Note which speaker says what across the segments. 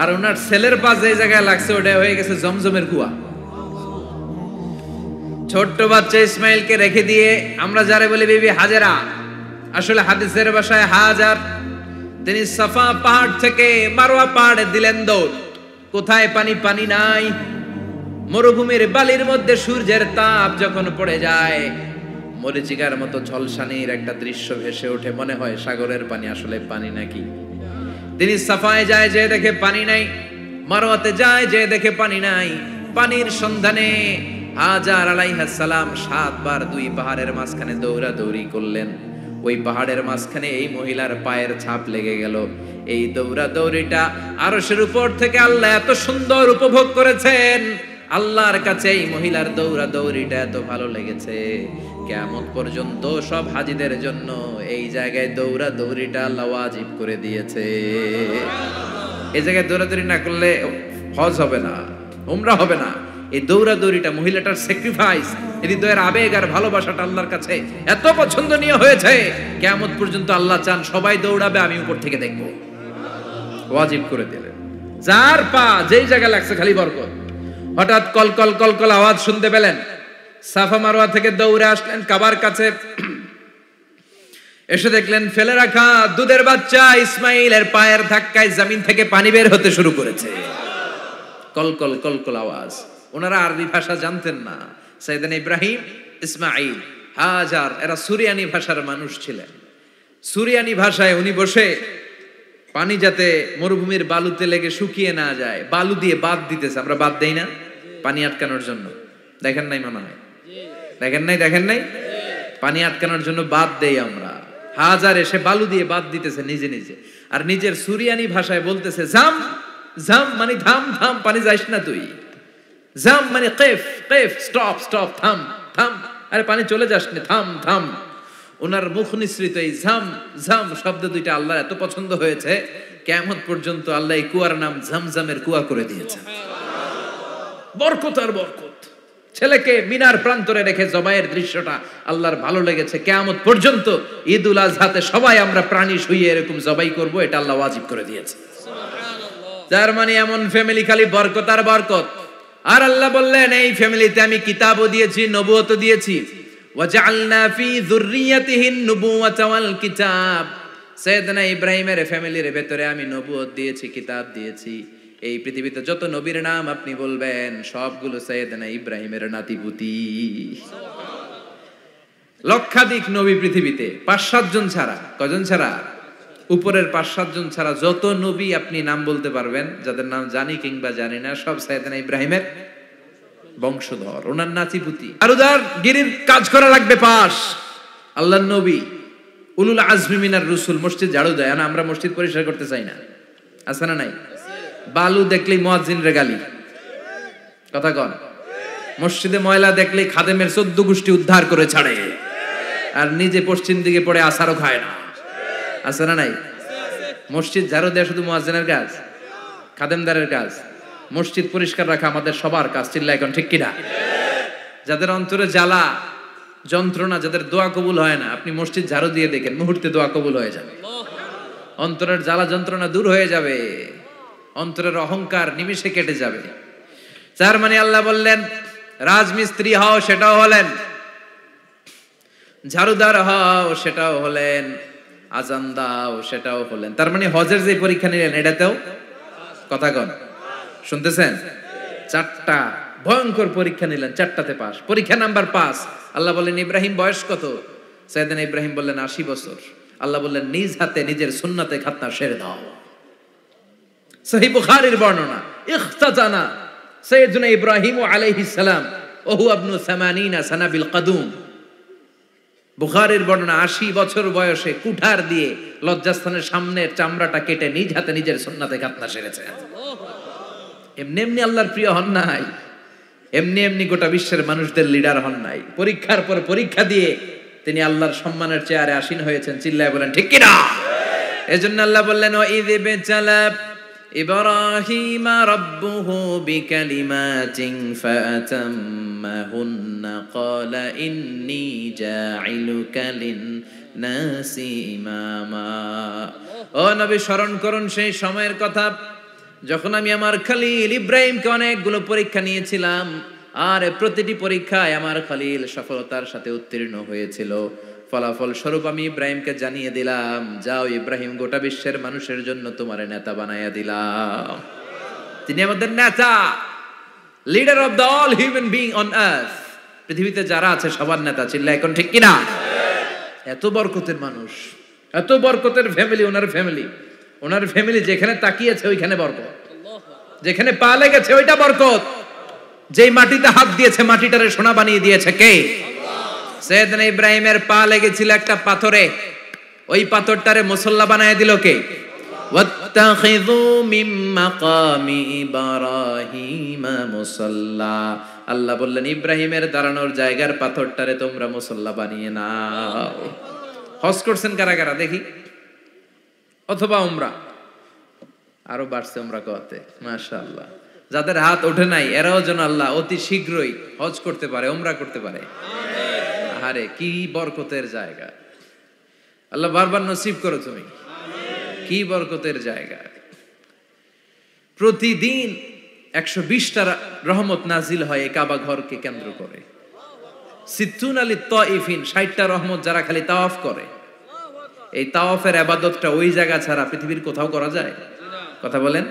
Speaker 1: আর ওনার ছেলের পা যে জায়গায় লাগছে ওটা হয়ে গেছে জমজমের কুয়া। ছোট্ট বাচ্চা ইসমাইলকে রেখে দিয়ে আমরা যারে বলি বিবি হাজেরা, আসলে হাদিসের ভাষায় হাজার, তিনি সাফা পাহাড় থেকে মারওয়া পাহাড়ে দিলেন দৌড়। কোথায় পানি? পানি নাই। মরুভূমির বালির মধ্যে সূর্যের তাপ যখন পড়ে যায়, মরিচিকার মতো ঝলসানির একটা দৃশ্য ভেসে ওঠে, মনে হয় সাগরের পানি, আসলে পানি নাকি। তিনি সাফায় যায়, যে দেখে পানি নাই। মারওয়াতে যায়, যে দেখে পানি নাই। পানির সন্ধানে হাজার আলাইহিস সালাম 7 বার 2 পাহাড়ের মাঝখানে দৌড়াদৌড়ি করলেন। ওই পাহাড়ের মাঝখানে এই মহিলার পায়ের ছাপ লেগে গেল। এই দৌড়াদৌড়িটা আরশের উপর থেকে আল্লাহ এত সুন্দর উপভোগ করেছেন। আল্লাহর কাছে এই মহিলার দৌড়াদৌড়িটা এত ভালো লেগেছে, কিয়ামত পর্যন্ত সব হাজীদের জন্য এই জায়গায় দৌড়াদৌড়িটা আল্লাহ ওয়াজিব করে দিয়েছে। এই জায়গায় দৌড়াদৌড়ি না করলে হজ হবে না, উমরা হবে না। এই দৌড়াদৌড়িটা, মহিলাটার স্যাক্রিফাইস, হৃদয়ের আবেগ আর ভালোবাসাটা আল্লাহর কাছে এত পছন্দনীয় হয়েছে, কিয়ামত পর্যন্ত আল্লাহ চান সবাই দৌড়াবে, আমি উপর থেকে দেখব। ওয়াজিব করে দিলেন। যার পা যেই জায়গায় লাগছে খালি বরকত। হঠাৎ কলকল কলকল আওয়াজ শুনতে পেলেন। সাফা মারওয়া থেকে দৌড়ে আসলেন কাবার কাছে। এসে দেখলেন ফেলে রাখা দুধের বাচ্চা ইসমাইলের পায়ের ধাক্কায় জমিন থেকে পানি বের হতে শুরু করেছে। কলকল কলকল আওয়াজ। ওনারা আরবি ভাষা জানতেন না। সাইয়েদনা ইব্রাহিম, ইসমাইল, হাজার এরা সুরিয়ানি ভাষার মানুষ ছিলেন। সুরিয়ানি ভাষায় উনি বসে পানি যাতে মরুভূমির বালুতে লেগে শুকিয়ে না যায়, বালু দিয়ে বাঁধ দিতেছে। আমরা বাঁধ দেই না পানি আটকানোর জন্য? দেখেন নাই মনে হয়? দেখেন নাই? পানি আটকানোর জন্য বাঁধ দেই আমরা। হাজার এসে বালু দিয়ে বাঁধ দিতেছে নিজে নিজে, আর নিজের সুরিয়ানি ভাষায় বলতেছে জাম জাম, মানে থাম থাম, পানি যাইস না তুই। জাম মানে কেফ কেফ, স্টপ স্টপ, থাম থাম, আরে পানি চলে যাস না, থাম থাম। ওনার মুখ নিঃসৃত এই ঝাম ঝাম শব্দ দুইটা আল্লাহর এত পছন্দ হয়েছে, কিয়ামত পর্যন্ত আল্লাহ এই কুয়ার নাম ঝমঝমের কুয়া করে দিয়েছে। বরকত আর বরকত। ছেলেকে মিনার প্রান্তরে রেখে জবাইয়ের দৃশ্যটা আল্লাহর ভালো লেগেছে। কিয়ামত পর্যন্ত ঈদুল আজহাতে সবাই আমরা প্রাণী শুইয়ে এরকম জবাই করব, এটা আল্লাহ ওয়াজিব করে দিয়েছে। যার মানে এমন ফ্যামিলি খালি বরকত আর বরকত। আর আল্লাহ বললেন এই ফ্যামিলিতে আমি কিতাবও দিয়েছি, নবুয়তও দিয়েছি। ওয়াজআলনা ফি যুররিয়াতিহিন নুবুওয়াতা ওয়াল কিতাব। সাইয়েদনা ইব্রাহিমের ফ্যামিলির ভেতরে আমি নবুয়ত দিয়েছি, কিতাব দিয়েছি। এই পৃথিবীতে যত নবীর নাম আপনি বলবেন সবগুলো সাইয়েদনা ইব্রাহিমের নাতিপুতি। লক্ষাধিক নবী পৃথিবীতে, 5-7 জন ছাড়া। কজন ছাড়া? উপরের 5-7 জন ছাড়া যত নবী আপনি নাম বলতে পারবেন, যাদের নাম জানি কিংবা জানি না, সব সাইয়েদনা ইব্রাহিমের বংশধর, ওনার নাতিপুতি। আরুদার গিরির কাজ করা লাগবে পাশ। আল্লাহর নবী উলুল আজমি মিনার রসুল মসজিদ ঝাড়ু দেয় না, আমরা মসজিদ পরিষ্কার করতে চাই না, আছে না নাই? বালু দেখলেই মুয়াজ্জিনের গালি, কথা কন। মসজিদে ময়লা দেখলেই খাদেমের 14 গোষ্ঠী উদ্ধার করে ছাড়ে, আর নিজে পশ্চিম দিকে পড়ে আসারও খায় না, আছে না নাই? মসজিদ ঝাড়ু দেয়া শুধু মুয়াজ্জিনের কাজ? খাদেমদারের কাজ? মসজিদ পরিষ্কার রাখা আমাদের সবার কাজ। চিল্লা এখন ঠিক কিনা? যাদের অন্তরে জ্বালা যন্ত্রণা, যাদের দোয়া কবুল হয় না, আপনি মসজিদ ঝাড়ু দিয়ে দেখেন মুহূর্তে দোয়া কবুল হয়ে যাবে। অন্তরের জ্বালা যন্ত্রণা দূর হয়ে যাবে, অন্তরের অহংকার নিমিষে কেটে যাবে। তার মানে আল্লাহ বললেন রাজমিস্ত্রি হও, সেটাও হলেন। ঝাড়ুদার হও, সেটাও হলেন। আজান দাও, সেটাও হলেন। তার মানে হজের যে পরীক্ষা নিলেন এটাতেও, কথা কন, শুনতেছেন? 4টা ভয়ঙ্কর পরীক্ষা নিলেন, 4টাতে পাস। পরীক্ষা নাম্বার 5। আল্লাহ বললেন ইব্রাহিম বয়স কত? সাইয়েদনা ইব্রাহিম বললেন 80 বছর। আল্লাহ বললেন নিজ হাতে নিজের সুন্নাতে খাতনা সেরে দাও। সহিহ বুখারীর বর্ণনা, ইখতাজানা সাইয়েদনা ইব্রাহিম আলাইহিস সালাম ওয়া হুয়া ইবনু 80 সানা বিল কদুম। বুখারীর বর্ণনা, 80 বছর বয়সে কুঠার দিয়ে লজ্জাস্থানের সামনের চামড়াটা কেটে নিজ হাতে নিজের সুন্নাতে খাতনা সেরেছে। এমনি এমনি আল্লাহর প্রিয় হন নাই, এমনি এমনি গোটা বিশ্বের মানুষদের লিডার হন নাই। পরীক্ষার পর পরীক্ষা দিয়ে তিনি আল্লাহর সম্মানের চেয়ারে আসীন হয়েছেন। চিল্লায় বলেন ঠিক কিনা? এজন্য আল্লাহ বললেন ওয়াইয ইবতালা ইব্রাহিমা রাব্বুহু বিকালিমাতিন ফাআতাম্মাহুন্না ক্বালা ইন্নী জাইলুকা লিন-নাসি ইমামা। ও নবী, স্মরণ করুন সেই সময়ের কথা যখন আমি আমার খলিল ইব্রাহিমকে অনেকগুলো পরীক্ষা নিয়েছিলাম, আর প্রতিটি পরীক্ষায় আমার খলিল সফলতার সাথে উত্তীর্ণ হয়েছিল, ফলাফল স্বরূপ আমি ইব্রাহিমকে জানিয়ে দিলাম, যাও ইব্রাহিম, গোটা বিশ্বের মানুষের জন্য তোমার নেতা বানাইয়া দিলাম। তিনি আমাদের নেতা, leader of the all human being on earth. পৃথিবীতে যারা আছে সবার নেতা। চিল্লা এখন ঠিক কিনা? এত বরকতের মানুষ, এত বরকতের ফ্যামিলি, ওনার ফ্যামিলি যেখানে তাকিয়েছে ওইখানে বরকত, যেখানে পা লেগেছে ওইটা বরকত। যেই মাটিতে হাত দিয়েছে মাটিটারে সোনা বানিয়ে দিয়েছে কে? সাইয়েদনা ইব্রাহিমের পা লেগেছিল একটা পাথরে, ওই পাথরটারে মুসল্লা বানায় দিল কে? ওয়াত্তাখিযু মিন মাকামি ইব্রাহিমা মুসাল্লা। আল্লাহ বললেন ইব্রাহিমের দাঁড়ানোর জায়গার পাথরটারে তোমরা মুসল্লা বানিয়ে নাও। হজ করছেন কারা কারা দেখি? অথবা উমরা? আরো বাড়ছে উমরা করতে, মাশাআল্লাহ। যাদের হাত ওঠে নাই এরাও যেন আল্লাহ অতি শীঘ্রই হজ করতে পারে, উমরা করতে পারে। আরে কি বরকতের জায়গা, আল্লাহ বারবার নসিব করো তুমি। কি বরকতের জায়গা। প্রতিদিন 120টা রহমত নাজিল হয় এই কাবা ঘরকে কেন্দ্র করে। সিত্তুন আলী তাইফিন, 60টা রহমত যারা খালি তাওয়াফ করে। এই তাওয়াফের ইবাদতটা ওই জায়গা ছাড়া পৃথিবীর কোথাও করা যায়? কথা বলেন।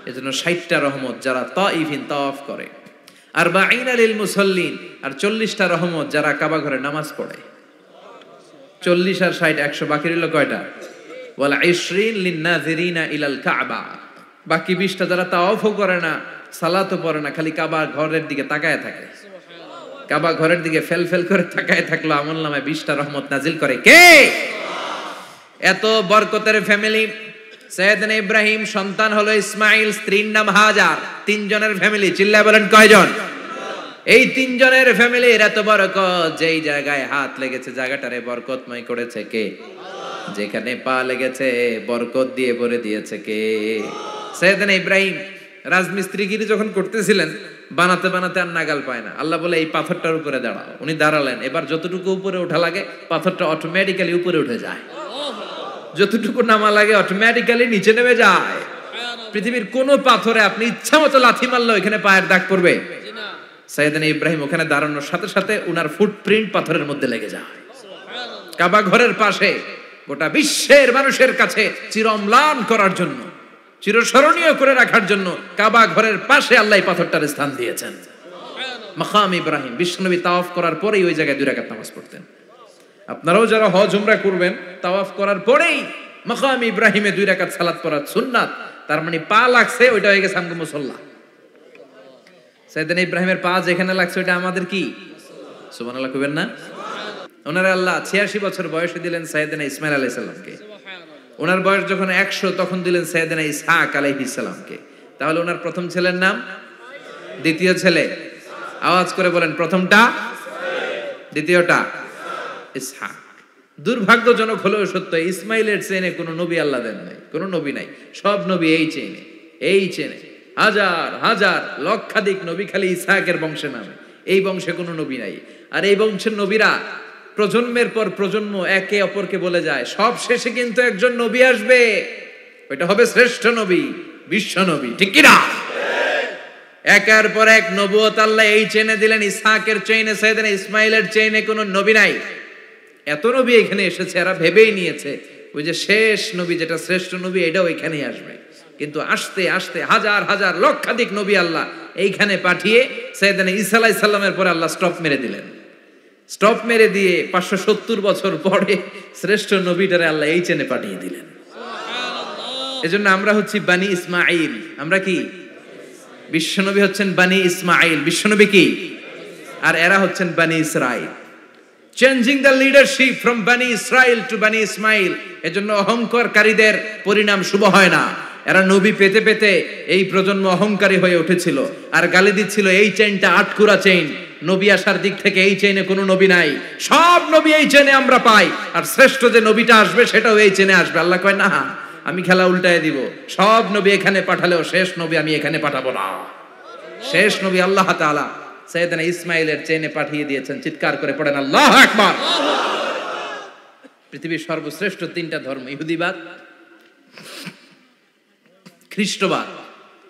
Speaker 1: এজন্য 60টা রহমত যারা তাইফিন তাওয়াফ করে। আর বাঈনা লিল মুসাল্লিন, আর 40টা রহমত যারা কাবা ঘরে নামাজ পড়ে। 40 আর 60 100, বাকি রইল কয়টা? ওয়াল 20 লিন নাযিরিনা ইলাল কাবা। বাকি 20টা যারা তাওয়াফও করে না, সালাতও পড়ে না, খালি কাবা ঘরের দিকে তাকায় থাকে। কাবা ঘরের দিকে ফেল ফেল করে তাকায় থাকলো, আমলনামায় 20টা রহমত নাজিল করে কে? এত বরকতের ফ্যামিলি। সাইয়েদনা ইব্রাহিম সন্তান হলো ইসমাইল, স্ত্রীর নাম হাজার। 3 জনের ফ্যামিলি। চিল্লায় বলেন কয়জন? এই 3 জনের ফ্যামিলির এত বরকত, যেই জায়গায় হাত লেগেছে জায়গাটারে বরকতময় করেছে কে? যেখানে পা লেগেছে বরকত দিয়ে ভরে দিয়েছে কে? সাইয়েদনা ইব্রাহিম রাজমিস্ত্রিগিরি যখন করতেছিলেন, বানাতে বানাতে আর নাগাল পায় না। আল্লাহ বলে এই পাথরটার উপরে দাঁড়াও। উনি দাঁড়ালেন। এবার যতটুকু উপরে ওঠা লাগে পাথরটা অটোমেটিক্যালি উপরে উঠে যায়, যতটুকু নামা লাগে অটোমেটিক্যালি নিচে নেমে যায়। পৃথিবীর কোন পাথরে আপনি ইচ্ছা মতো লাথি মারলে ওখানে পায়ের দাগ পড়বে? সাইয়েদনা ইব্রাহিম ওখানে দাঁড়ানোর সাথে সাথে উনার ফুটপ্রিন্ট পাথরের মধ্যে লেগে যায়। কাবা ঘরের পাশে গোটা বিশ্বের মানুষের কাছে চিরম্লান করার জন্য, চিরস্মরণীয় করে রাখার জন্য কাবা ঘরের পাশে আল্লাহ পাথরটার স্থান দিয়েছেন। মাকাম ইব্রাহিম। বিশ্বনবী তাওয়াফ করার পরেই ওই জায়গায় 2 রাকাত নামাজ পড়তেন। আপনারাও যারা হজ উমরা করবেন, তাওয়াফ করার পরেই মাকাম ইব্রাহিমে 2 রাকাত সালাত পড়া সুন্নাত। তার মানে পা লাগছে, ওইটা হয়ে গেছে আমগো মুসাল্লা। সাইয়েদনা ইব্রাহিমের পা যেখানে লাগছে ওইটা আমাদের কি? সুবহানাল্লাহ কইবেন না? ওনারে আল্লাহ 86 বছর বয়সে দিলেন সাইয়েদনা ইসমাইল আলাইহিস সালামকে। ওনার বয়স যখন 100 তখন দিলেন সাইয়েদনা ইসহাক আলাইহিস সালামকে। তাহলে ওনার প্রথম ছেলের নাম? দ্বিতীয় ছেলে? আওয়াজ করে বলেন, প্রথমটা? দ্বিতীয়টা? ইসহাক। দুর্ভাগ্যজনক হলেও সত্য, ইসমাইলের চেনে কোনো নবী আল্লাহ দেন নাই, কোনো নবী নাই। সব নবী এই চেনে হাজার হাজার লক্ষাধিক নবী খালি ইসহাকের বংশে নামে। এই বংশে কোনো নবী নাই। আর এই বংশের নবীরা প্রজন্মের পর প্রজন্ম একে অপরকে বলে যায়, সব শেষে কিন্তু একজন নবী আসবে, ওইটা হবে শ্রেষ্ঠ নবী, বিশ্ব নবী। ঠিক কিনা? একের পর এক নবুয়ত আল্লাহ এই চেনে দিলেন। ইসহাকের চেইনে, সাইয়েদনা ইসমাইলের চেইনে কোনো নবী নাই। এত নবী এখানে এসেছে, এরা ভেবেই নিয়েছে ওই যে শেষ নবী, যেটা শ্রেষ্ঠ নবী, এটাও এখানেই আসবে। কিন্তু আস্তে আস্তে হাজার হাজার লক্ষাধিক নবী আল্লাহ এইখানে পাঠিয়ে সাইয়েদনা ঈসা আলাইহিস সালামের পরে আল্লাহ স্টপ মেরে দিলেন। স্টপ মেরে দিয়ে 570 বছর পরে শ্রেষ্ঠ নবীটারে আল্লাহ এই চেনে পাঠিয়ে দিলেন। এজন্য আমরা হচ্ছি বানি ইসমাইল। আমরা কি? বিশ্বনবী হচ্ছেন বানি ইসমাইল। বিশ্বনবী কি? আর এরা হচ্ছেন বানি Israil. Changing the leadership from বানি ইসরাইল টু বানি ইসমাইল। এজন্য অহংকারকারীদের পরিণাম শুভ হয় না। এরা নবী পেতে পেতে এই প্রজন্ম অহংকারী হয়ে উঠেছিল আর গালি দিচ্ছিল এই চেইনটা আটকুরা চেইন, নবী আসার দিক থেকে এই চেইনে কোনো নবী নাই, সব নবী এই চেইনে আমরা পাই, আর শ্রেষ্ঠ যে নবীটা আসবে সেটাও এই চেইনে আসবে। আল্লাহ কয় না, আমি খেলা উল্টায় দিব, সব নবী এখানে পাঠালেও শেষ নবী আমি এখানে পাঠাবো না। শেষ নবী আল্লাহ তাআলা সাইয়েদনা ইসমাইলের চেইনে পাঠিয়ে দিয়েছেন। চিৎকার করে পড়েন আল্লাহু আকবার। পৃথিবীর সর্বশ্রেষ্ঠ 3টা ধর্ম, ইহুদিবাদ, খ্রিস্টবাদ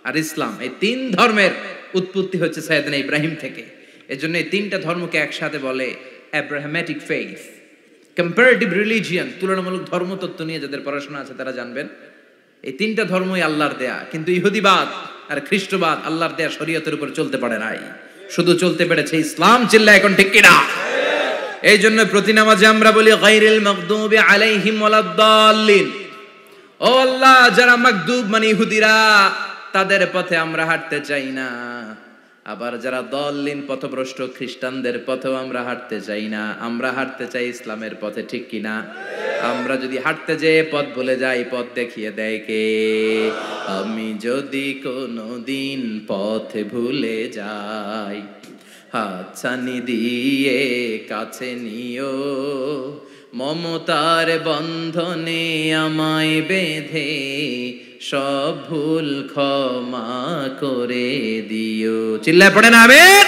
Speaker 1: আর ইসলাম, এই তিন ধর্মের উৎপত্তি হচ্ছে সাইয়েদনা ইব্রাহিম থেকে। এজন্য এই তিনটা ধর্মকে একসাথে বলে অ্যাব্রাহামেটিক ফেইথ। কম্পারেটিভ রিলিজিয়ান, তুলনামূলক ধর্মতত্ত্ব নিয়ে যাদের পড়াশোনা আছে তারা জানবেন এই তিনটা ধর্মই আল্লাহর দেয়া, কিন্তু ইহুদিবাদ আর খ্রিস্টবাদ আল্লাহর দেয়া শরীয়তের উপর চলতে পারে নাই, শুধু চলতে পেরেছে ইসলাম। চিল্লা এখন ঠিক কিনা? এই জন্য প্রতি নামাজে আমরা বলি গায়রিল মাগদুবি আলাইহিম ওয়ালাদ-দাল্লিন। ও আল্লাহ, যারা মাগদুব মানে ইহুদিরা, তাদের পথে আমরা হাঁটতে চাই না। আবার যারা দল্লিন পথভ্রষ্ট খ্রিস্টানদের পথেও আমরা হাঁটতে চাই না, আমরা হাঁটতে চাই ইসলামের পথে। ঠিক কিনা? আমরা যদি হাঁটতে যেয়ে পথ ভুলে যাই, পথ দেখিয়ে দেয় কে? আমি যদি কোনোদিন পথে ভুলে যাই, হাতছানি দিয়ে কাছে নিও, মমতার বন্ধনে আমায় বেঁধে সব ভুল ক্ষমা করে দিও। চিল্লায় পড়েন আমিন।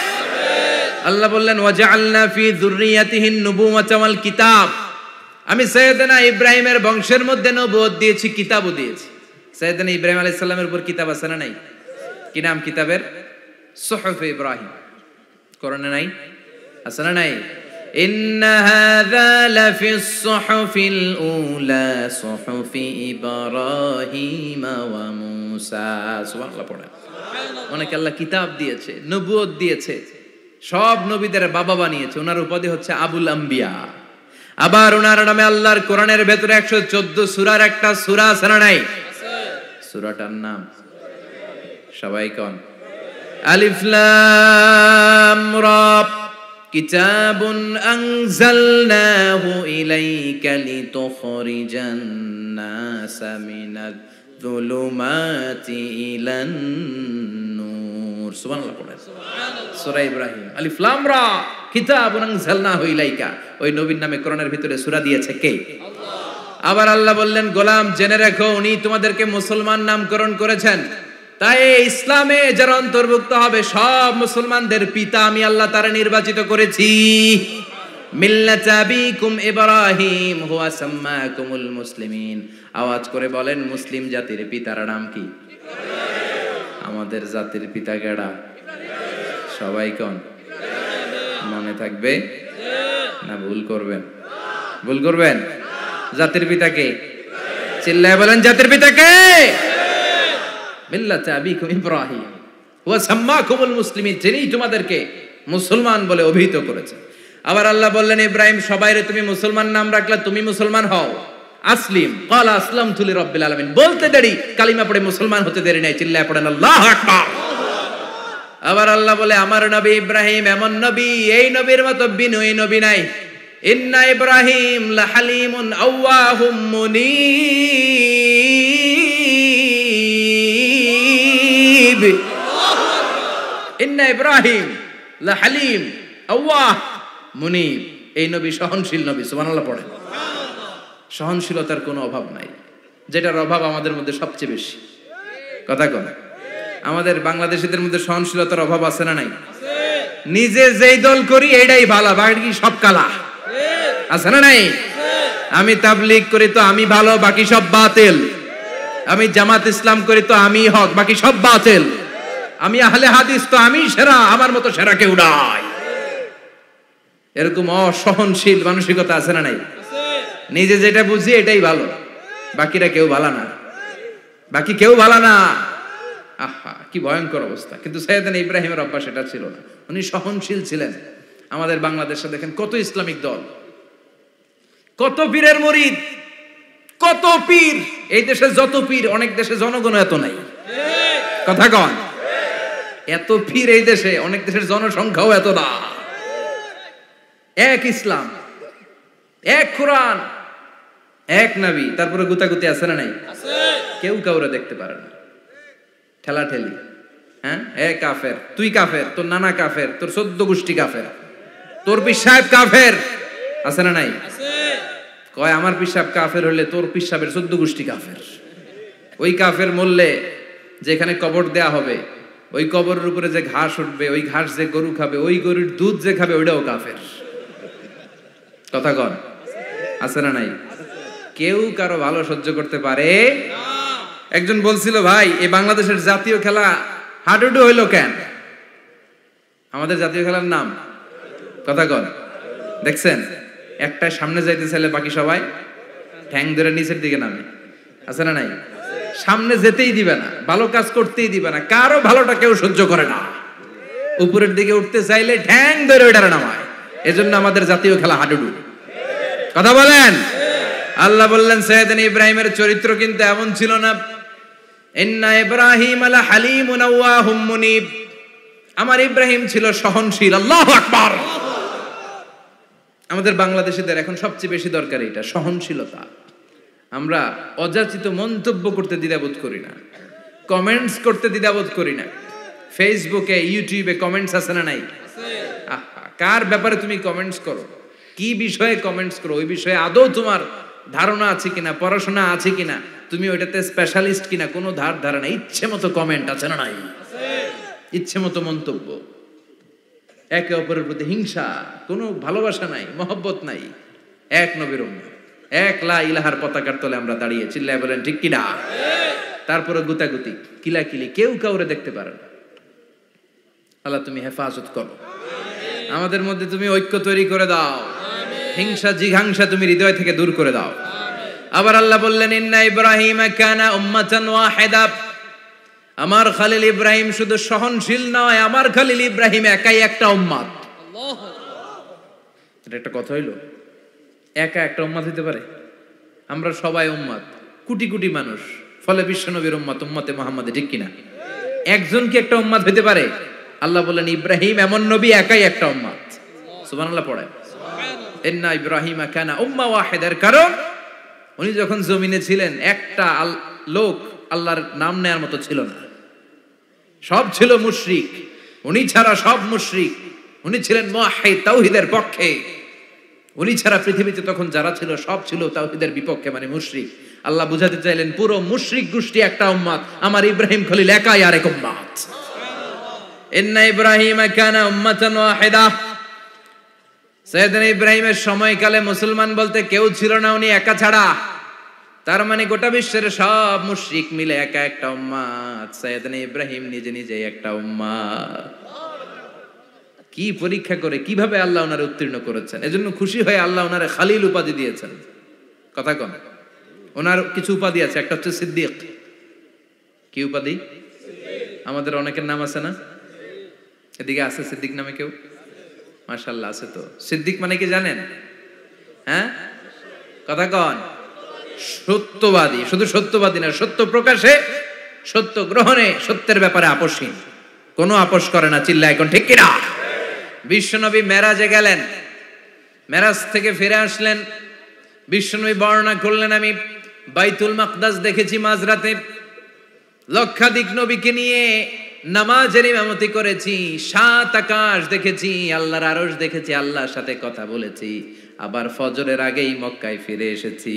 Speaker 1: আল্লাহ বললেন ওয়াজআলনা ফি যুররিয়াতিহিন নুবুওয়াতা ওয়াল কিতাব। আমি সাইয়েদনা ইব্রাহিমের বংশের মধ্যে নবুয়ত দিয়েছি, কিতাবও দিয়েছি। সাইয়েদনা ইব্রাহিম আলাইহিস সালামের উপর কিতাব আছে না নাই? কি নাম কিতাবের? সুহুফে ইব্রাহিম। কোরআনে নাই? আছে না নাই? ইন্না হাযা লাফিস সুহুফিল উলা সুহুফি ইব্রাহিম ওয়া মূসা। সুবহানাল্লাহ পড়েন। অনেকে আল্লাহ কিতাব দিয়েছে, নবুয়ত দিয়েছে, সব নবীদের বাবা বানিয়েছে। ওনার উপাধি হচ্ছে আবুল আম্বিয়া। আবার ওনার নামে আল্লাহর কোরআনের ভেতরে 114 সূরার একটা সূরা আছে না নাই? সূরাটার নাম সবাই কোন? আলিফ লাম রা। কিতাবুন আনজালনাহু ইলাইকা লিতুখরিজান নাসা মিনাজ যুলুমাতি ইলান নূর। সুবহানাল্লাহ পড়েন। সূরা ইব্রাহিম আলিফ লাম রা কিতাবুন আনজালনাহু ইলাইকা। ওই নবীর নামে কোরআনের ভিতরে সূরা দিয়েছে কে? আল্লাহ। আবার আল্লাহ বললেন গোলাম জেনে রাখো, উনি তোমাদেরকে মুসলমান নামকরণ করেছেন। তাই ইসলামে যারা অন্তর্ভুক্ত হবে সব মুসলমানদের পিতা আমি আল্লাহ তারা নির্বাচিত করেছি। মিল্লাত আবিকুম ইব্রাহিম হুয়া সাম্মাকুমুল মুসলিমিন। আওয়াজ করে বলেন মুসলিম জাতির পিতার নাম কি? আমাদের জাতির পিতা কেডা? সবাই কোন? মনে থাকবে না ভুল করবেন? ভুল করবেন? জাতির পিতা কে? চিল্লায় বলেন জাতির পিতা কে? মিল্লাত আবিকুম ইব্রাহিম ওয়া সাম্মাকুমুল মুসলিমিন, যিনি তোমাদেরকে মুসলমান বলে অভিহিত করেছে। আবার আল্লাহ বললেন ইব্রাহিম সবাইরে তুমি মুসলমান নাম রাখলা, তুমি মুসলমান হও। আসলিম ক্বালা আসলামতু লিরাব্বিল আলামিন, বলতে দেরি, কালিমা পড়ে মুসলমান হতে দেরি নাই। চিল্লায় পড়েন আল্লাহু আকবার। আবার আল্লাহ বলে আমার নবী ইব্রাহিম এমন নবী, এই নবীর মতো বিনয়ী নবী নাই। ইন্না ইব্রাহিম লাহালিমুন আওয়াহুম মুনীব। ইন্না ইব্রাহিম লাহালিম আওয়াহ মুনীব। এই নবী সহনশীল নবী। সুবহানাল্লাহ পড়েন। সহনশীলতার কোনো অভাব নাই, যেটার অভাব আমাদের মধ্যে সবচেয়ে বেশি। কথা কন, আমাদের বাংলাদেশীদের মধ্যে সহনশীলতার অভাব আছে না নাই? নিজে যেই দল করি এইটাই ভালো, বাকি সব কালা। আছে না নাই? আমি তাবলীগ করি তো আমি ভালো, বাকি সব বাতিল। আমি জামাত ইসলাম করি তো আমি হক, বাকি সব বাতিল। আমি আহলে হাদিস তো আমি সেরা, আমার মতো সেরা কেউ নাই। এরকম অসহনশীল মানসিকতা আছে না নাই? নিজে যেটা বুঝি এটাই ভালো, বাকিরা কেউ ভালো না, বাকি কেউ ভালো না। আহা কি ভয়ঙ্কর অবস্থা। কিন্তু সাইয়েদনা ইব্রাহিমের অভ্যাস এটা ছিল না, উনি সহনশীল ছিলেন। আমাদের বাংলাদেশে দেখেন কত ইসলামিক দল, কত পীরের মুরিদ, কত পীর। এই দেশে যত পীর, অনেক দেশে জনগণ এত নাই। কথা কন, এত পীর এই দেশে, অনেক দেশের জনসংখ্যাও এত না। এক ইসলাম, এক কোরআন, এক নবী, তারপরে গুতাগুতি আছে না নাই? কেউ কাউরে দেখতে পারে না, ঠেলা ঠেলি। হ্যাঁ, এ কাফের, তুই কাফের, তোর নানা কাফের, তোর 14 গোষ্ঠী কাফের, তোর পীর সাহেব কাফের। আছে না নাই? কয় আমার পীর সাহেব কাফের হলে তোর পীর সাহেবের 14 গোষ্ঠী কাফের। ওই কাফের মরলে যেখানে কবর দেয়া হবে, ওই কবরের উপরে যে ঘাস উঠবে, ওই ঘাস যে গরু খাবে, ওই গরুর দুধ যে খাবে, ওইটাও কাফের। কথা কন, আছে না নাই? কেউ কারো ভালো সহ্য করতে পারে? একজন বলছিল, ভাই এই বাংলাদেশের জাতীয় খেলা হাডুডু হইলো কেন? আমাদের জাতীয় খেলার নাম কথা কন, দেখছেন একটা সামনে যাইতে চাইলে বাকি সবাই ঠ্যাং ধরে নিচের দিকে নামে, আছে না নাই? সামনে যেতেই দিবে না, ভালো কাজ করতেই দিবে না, কারো ভালোটা কেউ সহ্য করে না। উপরের দিকে উঠতে চাইলে ঠ্যাং ধরে ওইটারে নামায়। এজন্য আমাদের জাতীয় খেলা হাডুডু। কথা বলেন। আল্লাহ বললেন সাইয়েদনা ইব্রাহিমের চরিত্র কিন্তু এমন ছিল না। ইন্না ইব্রাহিম আলা হালিমুন আওয়াহুম মুনিব। আমার ইব্রাহিম ছিল সহনশীল। আল্লাহু আকবার। আমাদের বাংলাদেশীদের এখন সবচেয়ে বেশি দরকার এটা, সহনশীলতা। আমরা অযাচিত মন্তব্য করতে দ্বিধাবোধ করি না, কমেন্টস করতে দ্বিধাবোধ করি না। ফেসবুকে ইউটিউবে কমেন্টস আছে না নাই? কার ব্যাপারে তুমি কমেন্টস করো, কি বিষয়ে কমেন্টস করো, ওই বিষয়ে আদৌ তোমার ধারণা আছে কিনা, পড়াশোনা আছে কিনা, তুমি ওইটাতে স্পেশালিস্ট কিনা, কোনো ধারণা। ইচ্ছে মতো কমেন্ট আছে না নাই? ইচ্ছে মতো মন্তব্য, একে অপরের প্রতি হিংসা, কোনো ভালোবাসা নাই, মহব্বত নাই। এক নবীর উম্মত, এক লা ইলাহার পতাকার তলে আমরা দাঁড়িয়ে, চিল্লায় বলেন ঠিক কিনা? তারপরে গুতাগুতি, কিলাকিলি, কেউ কাউরে দেখতে পারে না। আল্লাহ তুমি হেফাজত করো, আমাদের মধ্যে তুমি ঐক্য তৈরি করে দাও, হিংসা জিঘাংসা তুমি হৃদয় থেকে দূর করে দাও। আবার আল্লাহ বললেন ইন্না ইব্রাহিম কানা উম্মাতান ওয়াহিদা। আমার খলিল ইব্রাহিম শুধু সহনশীল নয়, আমার খলিল ইব্রাহিম একাই একটা উম্মত। এটা একটা কথা হইলো, একা একটা উম্মত হইতে পারে? আমরা সবাই উম্মত, কোটি কোটি মানুষ, ফলে বিশ্ব নবীর উম্মত, উম্মতে মুহাম্মাদে, ঠিক কিনা? একজন কি একটা উম্মত হইতে পারে? আল্লাহ বললেন ইব্রাহিম এমন নবী, একাই একটা উম্মত। সুবহানাল্লাহ পড়ে। ইন্না ইব্রাহিম কানা উম্মাহ ওয়াহিদার কারণ উনি যখন জমিনে ছিলেন একটা লোক আল্লাহর নাম নেয়ার মতো ছিল না, সব ছিল মুশরিক। উনি ছাড়া সব মুশরিক। উনি ছিলেন মুওয়াহহিদ, তাওহীদের পক্ষে। উনি ছাড়া পৃথিবীতে তখন যারা ছিল সব ছিল তাওহীদের বিপক্ষে, মানে মুশরিক। আল্লাহ বুঝাতে চাইলেন পুরো মুশরিক গোষ্ঠী একটা উম্মত, আমার ইব্রাহিম খলিল একাই আরেক উম্মত। ইন্না ইব্রাহিম কানা উম্মাতান ওয়াহিদা। সাইয়েদনা ইব্রাহিমের সময়কালে মুসলমান বলতে কেউ ছিল না, উনি একা ছাড়া। তার মানে গোটা বিশ্বের সব মুশরিক মিলে একা একটা উম্মত, সাইয়েদনা ইব্রাহিম নিজে নিজে একটা উম্মত। কি পরীক্ষা করে কিভাবে আল্লাহ ওনারে উত্তীর্ণ করেছেন। এজন্য খুশি হয়ে আল্লাহ ওনারে খালিল উপাধি দিয়েছেন। কথা কন, ওনার কিছু উপাধি আছে, একটা হচ্ছে সিদ্দিক। কি উপাধি? আমাদের অনেকের নাম আছে না? এদিকে আছে সিদ্দিক নামে কেউ? মাশাআল্লাহ আছে তো। সিদ্দিক মানে কি জানেন? হ্যাঁ, কথা কন। সত্যবাদী। শুধু সত্যবাদী না, সত্য প্রকাশে, সত্য গ্রহণে, সত্যের ব্যাপারে আপোষহীন, কোনো আপোষ করে না। চিল্লা এখন ঠিক কিনা? বিশ্বনবী মেরাজে গেলেন, মেরাজ থেকে ফিরে আসলেন। বিশ্বনবী বর্ণনা করলেন আমি বাইতুল মাকদাস দেখেছি মাঝরাতে, লক্ষাধিক নবীকে নিয়ে নামাজের ইমামতি করেছি, 7 আকাশ দেখেছি, আল্লাহর আরশ দেখেছি, আল্লাহর সাথে কথা বলেছি, আবার ফজরের আগেই মক্কায় ফিরে এসেছি।